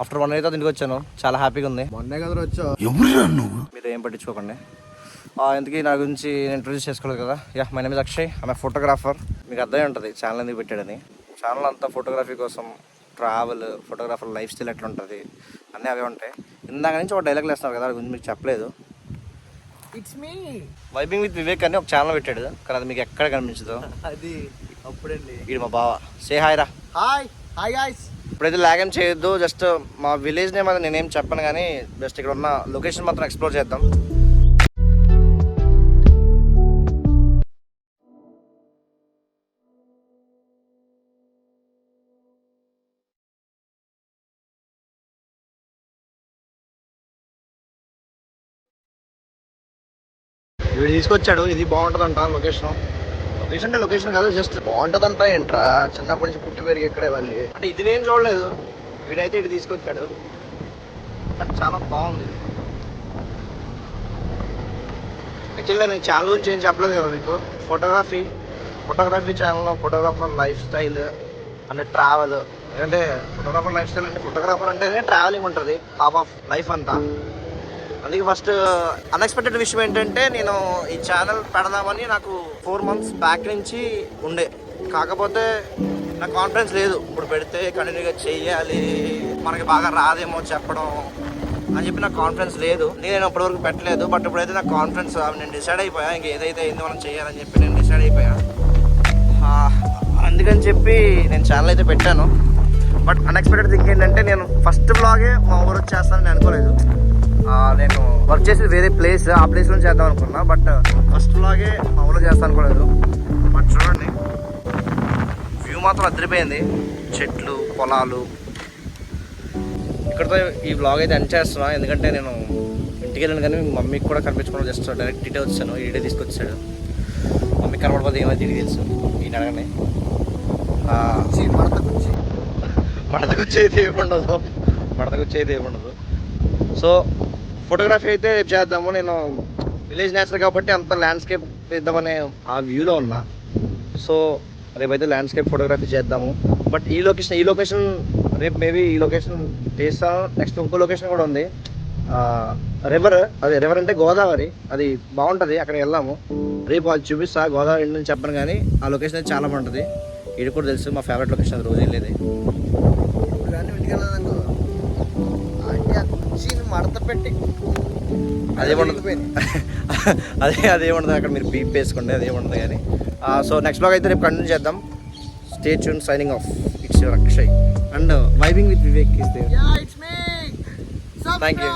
After 1 year ఇంటికి వచ్చాను. చాలా హ్యాపీగా ఉంది. మొన్నే కదా వచ్చావు. నువ్వు మీరు ఏం పట్టించుకోకండి. ఎందుకు నా గురించి నేను ఇంట్రొడ్యూస్ చేసుకోలేదు కదా. My name is Akshay. ఆమె ఫోటోగ్రాఫర్. మీకు అర్థమై ఉంటుంది ఛానల్ ఎందుకు పెట్టాడని. ఛానల్ అంతా ఫోటోగ్రఫీ కోసం, ట్రావెల్, ఫోటోగ్రాఫర్ లైఫ్ స్టైల్ ఎట్లా ఉంటుంది అన్నీ అవే ఉంటాయి. ఇందాక నుంచి ఒక డైలాగ్లు వేస్తున్నారు కదా, దాని గురించి మీకు చెప్పలేదు. It's me vibing with Vivek అని ఒక ఛానల్ పెట్టాడు కానీ అది మీకు ఎక్కడ కనిపించదు. అది అప్పుడండి. ఇది మా బావ. సే హాయ్ రా. Hi guys. ఇప్పుడైతే లాగేం చేయొద్దు. జస్ట్ మా విలేజ్ నేమ్ అది నేనేం చెప్పను కానీ జస్ట్ ఇక్కడ ఉన్న లొకేషన్ మాత్రం ఎక్స్ప్లోర్ చేద్దాం. వీడు తీసుకొచ్చాడు. ఇది బాగుంటుందంట లొకేషన్. లొకేషన్ అంటే లొకేషన్ కాదు, జస్ట్ బాగుంటుందంట. ఏంట్రా చిన్నప్పటి నుంచి పుట్టి పెరిగి ఇక్కడే వాళ్ళు. అంటే ఇది నేను చూడలేదు, వీడైతే ఇటు తీసుకొచ్చాడు. చాలా బాగుంది. యాక్చువల్గా నేను ఛానల్ గురించి ఏం చెప్పలేదు కదా మీకు. ఫోటోగ్రఫీ ఛానల్లో ఫోటోగ్రాఫర్ లైఫ్ స్టైల్ అంటే ట్రావెల్. ఎందుకంటే ఫోటోగ్రాఫర్ లైఫ్ స్టైల్ అంటే ఫోటోగ్రాఫర్ అంటేనే ట్రావెలింగ్ ఉంటుంది హాఫ్ ఆఫ్ లైఫ్ అంతా. అందుకే ఫస్ట్ అన్ఎక్స్పెక్టెడ్ విషయం ఏంటంటే నేను ఈ ఛానల్ పెడదామని నాకు 4 months బ్యాక్ నుంచి ఉండే. కాకపోతే నాకు కాన్ఫిడెన్స్ లేదు. ఇప్పుడు పెడితే కంటిన్యూగా చెయ్యాలి, మనకి బాగా రాదేమో చెప్పడం అని చెప్పి నాకు కాన్ఫిడెన్స్ లేదు. నేను ఇప్పటివరకు పెట్టలేదు. బట్ ఇప్పుడైతే నాకు కాన్ఫిడెన్స్, నేను డిసైడ్ అయిపోయా. ఇంక ఏదైతే అయిందో మనం చేయాలని చెప్పి నేను డిసైడ్ అయిపోయా. అందుకని చెప్పి నేను ఛానల్ అయితే పెట్టాను. బట్ అన్ఎక్స్పెక్టెడ్ థింగ్ ఏంటంటే నేను ఫస్ట్ బ్లాగే మా ఊరు వచ్చేస్తానని అనుకోలేదు. నేను వర్క్ చేసేది వేరే ప్లేస్, ఆ ప్లేస్లో చేద్దాం అనుకున్నా. బట్ ఫస్ట్ బ్లాగే మా ఊళ్ళో చేస్తాను అనుకోలేదు. బట్ చూడండి, వ్యూ మాత్రం అదిరిపోయింది. చెట్లు, పొలాలు. ఇక్కడతో ఈ బ్లాగ్ అయితే ఎండ్ చేస్తున్నా. ఎందుకంటే నేను ఇంటికి వెళ్ళాను కానీ మమ్మీకి కూడా కనిపించకుండా జస్ట్ డైరెక్ట్ ఇటే వచ్చాను. ఈడే తీసుకొచ్చాడు. మమ్మీకి కనబడిపోతే ఏమైతే ఇటు తెలుసు. ఈయన అడగనే మడతకొచ్చేది ఏముండదు. సో ఫోటోగ్రఫీ అయితే చేద్దాము. నేను విలేజ్ నేచర్ కాబట్టి అంత ల్యాండ్స్కేప్ చేద్దామనే ఆ వ్యూలో ఉన్నా. సో రేపైతే ల్యాండ్స్కేప్ ఫోటోగ్రఫీ చేద్దాము. బట్ ఈ లొకేషన్ రేపు మేబీ ఈ లొకేషన్ చేస్తాను. నెక్స్ట్ ఇంకో లొకేషన్ కూడా ఉంది, రివర్ అంటే గోదావరి. అది బాగుంటుంది, అక్కడికి వెళ్దాము. రేపు అది చూపిస్తా. గోదావరి ఏంటని చెప్పను కానీ ఆ లొకేషన్ అయితే చాలా బాగుంటుంది. ఇది కూడా తెలుసు, మా ఫేవరెట్ లొకేషన్. అది రోజు వెళ్ళేది. మడత పెట్టి అదేముండదు అక్కడ. మీరు బీప్ వేసుకోండి, అదేముండదు కానీ. సో నెక్స్ట్ బ్లాగ్ అయితే రేపు కంటిన్యూ చేద్దాం. Stay tune. Signing off. It's your Akshay and vibing with Vivek is there. Yeah, it's me. Thank you.